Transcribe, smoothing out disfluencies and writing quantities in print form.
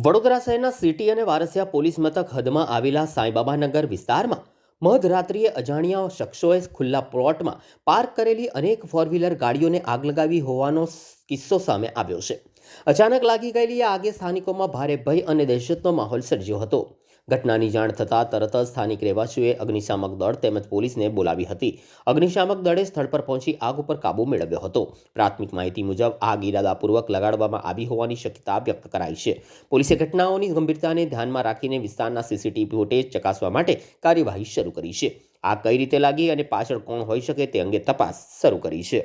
વડોદરા શહેરના સિટી અને વારસિયા પોલીસ મથક હદમાં આવેલા સાંઈબાબાનગર વિસ્તારમાં મધરાત્રિએ અજાણ્યા શખ્સોએ ખુલ્લા પ્લોટમાં પાર્ક કરેલી અનેક ફોર વ્હીલર ગાડીઓને આગ લગાવી હોવાનો કિસ્સો સામે આવ્યો છે. અચાનક લાગી ગયેલી આ આગે સ્થાનિકોમાં ભારે ભય અને દહેશતનો માહોલ સર્જ્યો હતો. ઘટનાની જાણ થતાં તરત જ સ્થાનિક રહેવાસીઓએ અગ્નિશામક દળ તેમજ પોલીસને બોલાવી હતી. અગ્નિશામક દળે સ્થળ પર પહોંચી આગ ઉપર કાબૂ મેળવ્યો હતો. પ્રાથમિક માહિતી મુજબ આગ ઇરાદાપૂર્વક લગાડવામાં આવી હોવાની શક્યતા વ્યક્ત કરાઈ છે. પોલીસે ઘટનાઓની ગંભીરતાને ધ્યાનમાં રાખીને વિસ્તારના સીસીટીવી ફૂટેજ ચકાસવા માટે કાર્યવાહી શરૂ કરી છે. આગ કઈ રીતે લાગી અને પાછળ કોણ હોઈ શકે તે અંગે તપાસ શરૂ કરી છે.